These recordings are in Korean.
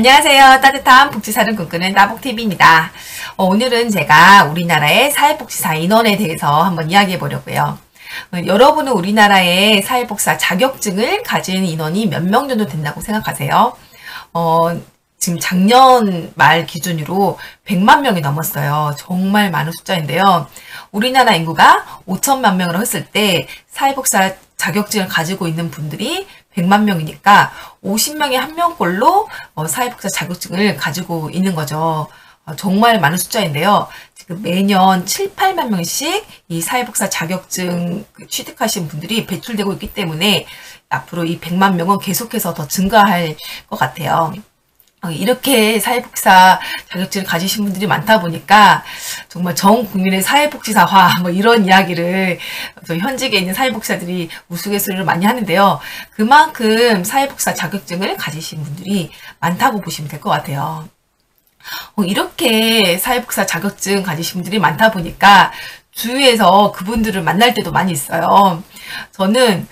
안녕하세요. 따뜻한 복지사를 꿈꾸는 따복TV입니다. 오늘은 제가 우리나라의 사회복지사 인원에 대해서 한번 이야기해 보려고요. 여러분은 우리나라의 사회복지사 자격증을 가진 인원이 몇 명 정도 된다고 생각하세요? 지금 작년 말 기준으로 100만 명이 넘었어요. 정말 많은 숫자인데요. 우리나라 인구가 5천만 명으로 했을 때 사회복지사 자격증을 가지고 있는 분들이 100만 명이니까 50명에 1명꼴로 사회복지사 자격증을 가지고 있는 거죠. 정말 많은 숫자인데요. 지금 매년 7, 8만 명씩 이 사회복지사 자격증 취득하신 분들이 배출되고 있기 때문에 앞으로 이 100만 명은 계속해서 더 증가할 것 같아요. 이렇게 사회복지사 자격증을 가지신 분들이 많다 보니까 정말 전 국민의 사회복지사화 이런 이야기를 현직에 있는 사회복지사들이 우스갯소리를 많이 하는데요. 그만큼 사회복지사 자격증을 가지신 분들이 많다고 보시면 될 것 같아요. 이렇게 사회복지사 자격증 가지신 분들이 많다 보니까 주위에서 그분들을 만날 때도 많이 있어요. 저는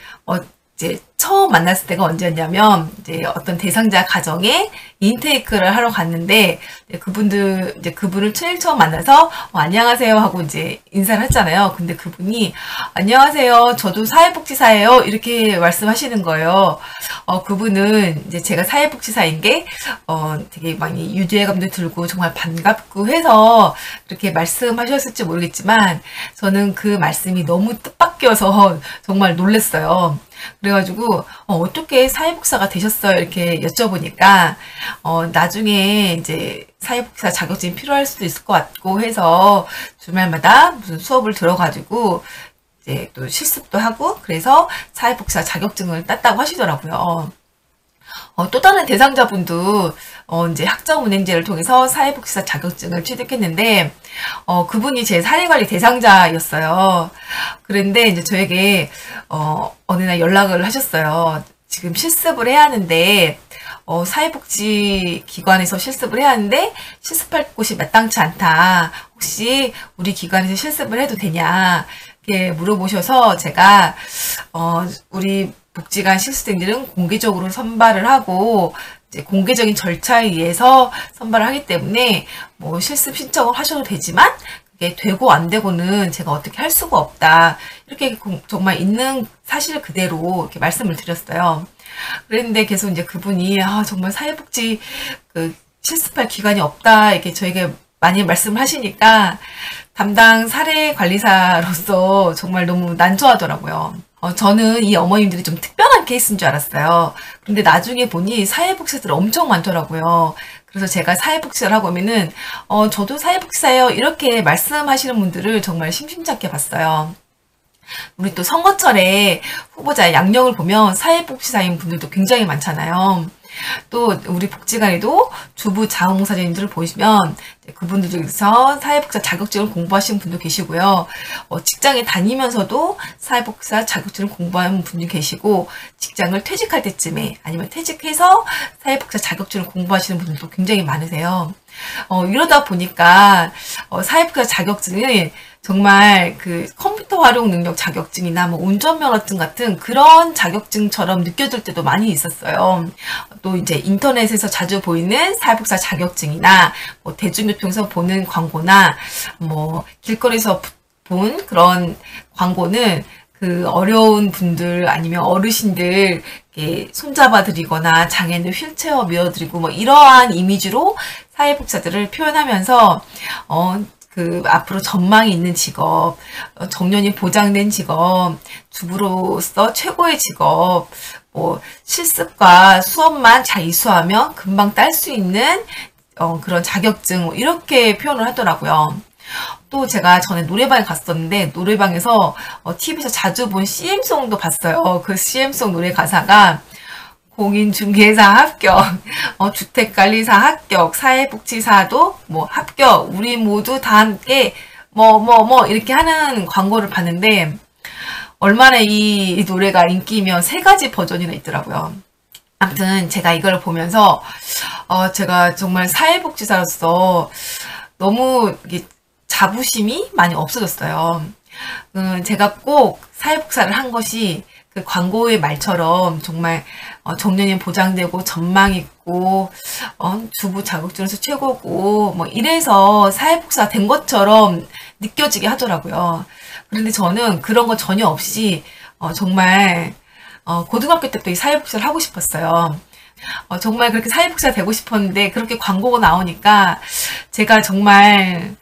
이제 처음 만났을 때가 언제였냐면 이제 어떤 대상자 가정에 인테이크를 하러 갔는데 그분을 제일 처음 만나서 안녕하세요 하고 이제 인사를 했잖아요. 근데 그분이 안녕하세요, 저도 사회복지사예요 이렇게 말씀하시는 거예요. 그분은 이제 제가 사회복지사인 게 되게 많이 유대감도 들고 정말 반갑고 해서 그렇게 말씀하셨을지 모르겠지만 저는 그 말씀이 너무 뜻밖이어서 정말 놀랐어요. 그래가지고 어떻게 사회복지사가 되셨어요? 이렇게 여쭤보니까 나중에 이제 사회복지사 자격증이 필요할 수도 있을 것 같고 해서 주말마다 무슨 수업을 들어가지고 이제 또 실습도 하고 그래서 사회복지사 자격증을 땄다고 하시더라고요. 또 다른 대상자분도 이제 학점은행제를 통해서 사회복지사 자격증을 취득했는데 그분이 제 사례관리 대상자였어요. 그런데 이제 저에게 어느 날 연락을 하셨어요. 지금 실습을 해야 하는데 사회복지기관에서 실습을 해야 하는데 실습할 곳이 마땅치 않다. 혹시 우리 기관에서 실습을 해도 되냐? 이렇게 물어보셔서 제가 우리 복지관 실습생들은 공개적으로 선발을 하고 이제 공개적인 절차에 의해서 선발을 하기 때문에 뭐 실습 신청을 하셔도 되지만 그게 되고 안 되고는 제가 어떻게 할 수가 없다. 이렇게 정말 있는 사실 그대로 이렇게 말씀을 드렸어요. 그랬는데 계속 이제 그분이 정말 사회복지 실습할 기관이 없다 이렇게 저에게 많이 말씀을 하시니까 담당 사례관리사로서 정말 너무 난처하더라고요. 저는 이 어머님들이 좀 특별한 케이스인 줄 알았어요. 그런데 나중에 보니 사회복지사들 엄청 많더라고요. 그래서 제가 사회복지사를 하고 오면은 저도 사회복지사예요 이렇게 말씀하시는 분들을 정말 심심찮게 봤어요. 우리 또 선거철에 후보자의 양력을 보면 사회복지사인 분들도 굉장히 많잖아요. 또 우리 복지관에도 주부 자원봉사자님들을 보시면 그분들 중에서 사회복지사 자격증을 공부하시는 분도 계시고요. 직장에 다니면서도 사회복지사 자격증을 공부하는 분도 계시고 직장을 퇴직할 때쯤에 아니면 퇴직해서 사회복지사 자격증을 공부하시는 분들도 굉장히 많으세요. 이러다 보니까 사회복지사 자격증은 정말 컴퓨터 활용 능력 자격증이나 운전면허증 같은 그런 자격증처럼 느껴질 때도 많이 있었어요. 또 이제 인터넷에서 자주 보이는 사회복지사 자격증이나 대중교통에서 보는 광고나 길거리에서 본 그런 광고는 어려운 분들 아니면 어르신들 손잡아 드리거나 장애인들 휠체어 밀어드리고 이러한 이미지로 사회복지사들을 표현하면서 앞으로 전망이 있는 직업, 정년이 보장된 직업, 주부로서 최고의 직업, 실습과 수업만 잘 이수하면 금방 딸 수 있는 그런 자격증 이렇게 표현을 하더라고요. 또 제가 전에 노래방에 갔었는데 노래방에서 TV에서 자주 본 CM송도 봤어요. 그 CM송 노래 가사가 공인중개사 합격, 주택관리사 합격, 사회복지사도 합격, 우리 모두 다 함께 이렇게 하는 광고를 봤는데 얼마나 이 노래가 인기면 3가지 버전이나 있더라고요. 아무튼 제가 이걸 보면서 제가 정말 사회복지사로서 너무 자부심이 많이 없어졌어요. 제가 꼭 사회복지사를 한 것이 그 광고의 말처럼 정말 정년이 보장되고 전망 있고 주부 자격증에서 최고고 뭐 이래서 사회복지사 된 것처럼 느껴지게 하더라고요. 그런데 저는 그런 거 전혀 없이 정말 고등학교 때부터 이 사회복지를 하고 싶었어요. 정말 그렇게 사회복지사 되고 싶었는데 그렇게 광고가 나오니까 제가 정말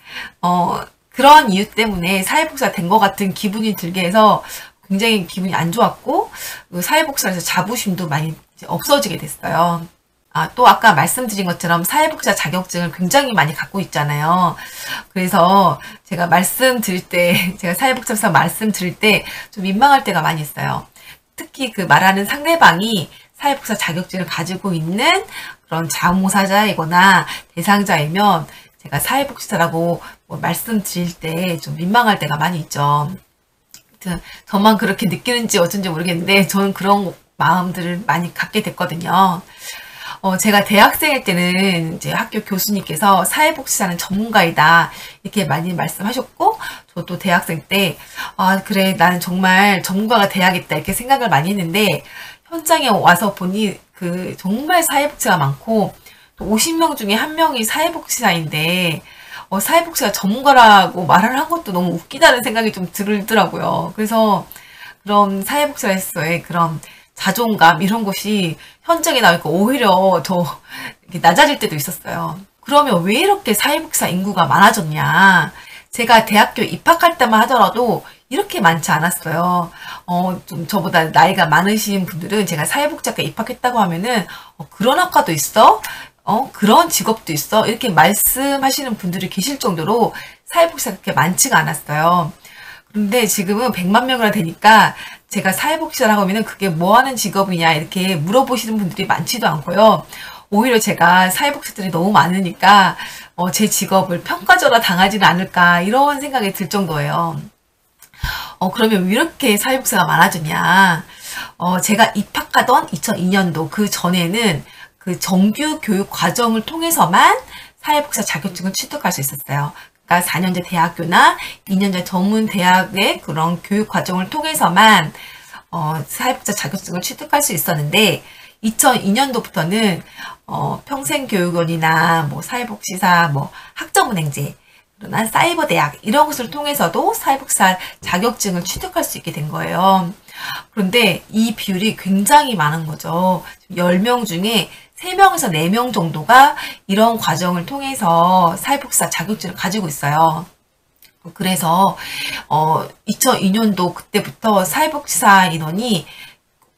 그런 이유 때문에 사회복지사 된 것 같은 기분이 들게 해서 굉장히 기분이 안 좋았고 사회복지사에서 자부심도 많이 없어지게 됐어요. 또 아까 말씀드린 것처럼 사회복지사 자격증을 굉장히 많이 갖고 있잖아요. 그래서 제가 제가 사회복지사 말씀드릴 때 좀 민망할 때가 많이 있어요. 특히 그 말하는 상대방이 사회복지사 자격증을 가지고 있는 그런 자원봉사자이거나 대상자이면 제가 사회복지사라고 말씀드릴 때 좀 민망할 때가 많이 있죠. 저만 그렇게 느끼는지 어쩐지 모르겠는데 저는 그런 마음들을 많이 갖게 됐거든요. 제가 대학생일 때는 이제 학교 교수님께서 사회복지사는 전문가이다 이렇게 많이 말씀하셨고 저도 대학생 때 그래 나는 정말 전문가가 돼야겠다 이렇게 생각을 많이 했는데 현장에 와서 보니 정말 사회복지가 많고 또 50명 중에 1명이 사회복지사인데 사회복지사 전문가라고 말을 한 것도 너무 웃기다는 생각이 좀 들더라고요. 그래서 그런 사회복지사에서의 그런 자존감 이런 것이 현장에 나오니까 오히려 더 낮아질 때도 있었어요. 그러면 왜 이렇게 사회복지사 인구가 많아졌냐? 제가 대학교 입학할 때만 하더라도 이렇게 많지 않았어요. 좀 저보다 나이가 많으신 분들은 제가 사회복지학과 입학했다고 하면은 그런 학과도 있어? 그런 직업도 있어? 이렇게 말씀하시는 분들이 계실 정도로 사회복지사가 그렇게 많지가 않았어요. 그런데 지금은 100만 명이나 되니까 제가 사회복지사라고 하면은 그게 뭐 하는 직업이냐 이렇게 물어보시는 분들이 많지도 않고요. 오히려 제가 사회복지사들이 너무 많으니까 제 직업을 평가절하 당하지는 않을까 이런 생각이 들 정도예요. 그러면 왜 이렇게 사회복지사가 많아졌냐? 제가 입학하던 2002년도 그 전에는 그 정규 교육 과정을 통해서만 사회복지사 자격증을 취득할 수 있었어요. 그러니까 4년제 대학교나 2년제 전문 대학의 그런 교육 과정을 통해서만 사회복지사 자격증을 취득할 수 있었는데 2002년도부터는 평생교육원이나 뭐 사회복지사, 뭐 학점은행제, 그러나 사이버 대학 이런 것을 통해서도 사회복지사 자격증을 취득할 수 있게 된 거예요. 그런데 이 비율이 굉장히 많은 거죠. 10명 중에 3명에서 4명 정도가 이런 과정을 통해서 사회복지사 자격증을 가지고 있어요. 그래서 2002년도 그때부터 사회복지사 인원이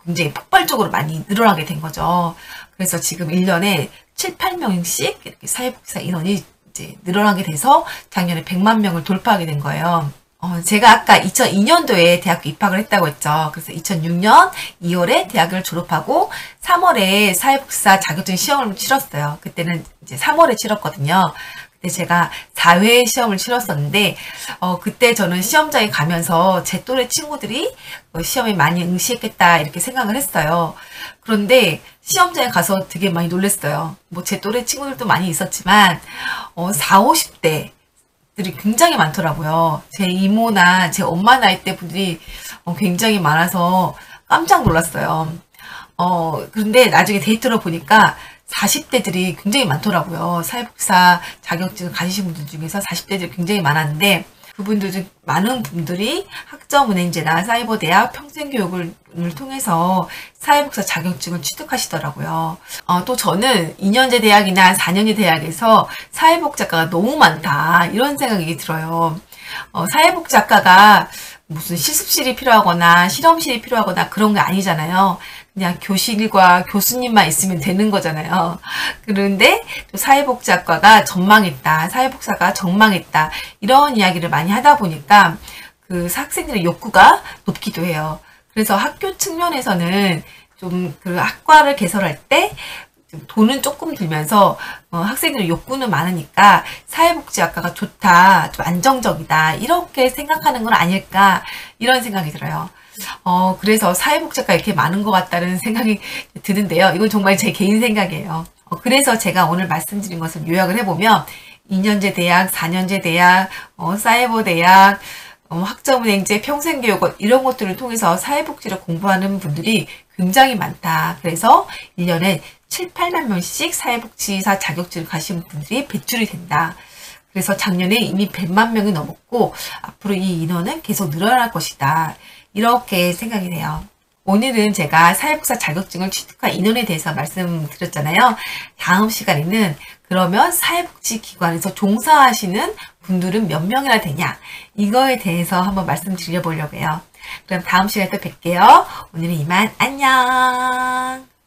굉장히 폭발적으로 많이 늘어나게 된 거죠. 그래서 지금 1년에 7, 8명씩 이렇게 사회복지사 인원이 이제 늘어나게 돼서 작년에 100만 명을 돌파하게 된 거예요. 제가 아까 2002년도에 대학교 입학을 했다고 했죠. 그래서 2006년 2월에 대학을 졸업하고 3월에 사회복지사 자격증 시험을 치렀어요. 그때는 이제 3월에 치렀거든요. 그때 제가 4회 시험을 치렀었는데 그때 저는 시험장에 가면서 제 또래 친구들이 시험에 많이 응시했겠다 이렇게 생각을 했어요. 그런데 시험장에 가서 되게 많이 놀랐어요. 뭐 제 또래 친구들도 많이 있었지만 40, 50대 들이 굉장히 많더라고요. 제 이모나 제 엄마 나이대 분들이 굉장히 많아서 깜짝 놀랐어요. 그런데 나중에 데이터로 보니까 40대들이 굉장히 많더라고요. 사회복지사 자격증을 가지신 분들 중에서 40대들이 굉장히 많았는데 그분들 중 많은 분들이 학점은행제나 사이버대학 평생교육을 통해서 사회복지사 자격증을 취득하시더라고요. 또 저는 2년제 대학이나 4년제 대학에서 사회복지학과가 너무 많다 이런 생각이 들어요. 사회복지학과가 무슨 실습실이 필요하거나 실험실이 필요하거나 그런 게 아니잖아요. 그냥 교실과 교수님만 있으면 되는 거잖아요. 그런데 또 사회복지학과가 전망했다, 사회복지사가 전망했다 이런 이야기를 많이 하다 보니까 그 학생들의 욕구가 높기도 해요. 그래서 학교 측면에서는 좀 그 학과를 개설할 때 돈은 조금 들면서 학생들의 욕구는 많으니까 사회복지학과가 좋다, 좀 안정적이다 이렇게 생각하는 건 아닐까 이런 생각이 들어요. 그래서 사회복지학과 이렇게 많은 것 같다는 생각이 드는데요. 이건 정말 제 개인 생각이에요. 그래서 제가 오늘 말씀드린 것을 요약을 해보면 2년제 대학, 4년제 대학, 사이버 대학, 학점은행제, 평생교육원 이런 것들을 통해서 사회복지를 공부하는 분들이 굉장히 많다. 그래서 1년에 7, 8만 명씩 사회복지사 자격증을 가신 분들이 배출이 된다. 그래서 작년에 이미 100만 명이 넘었고 앞으로 이 인원은 계속 늘어날 것이다. 이렇게 생각이 돼요. 오늘은 제가 사회복지사 자격증을 취득한 인원에 대해서 말씀드렸잖아요. 다음 시간에는 그러면 사회복지기관에서 종사하시는 분들은 몇 명이나 되냐, 이거에 대해서 한번 말씀드려 보려고 해요. 그럼 다음 시간에 또 뵐게요. 오늘은 이만. 안녕.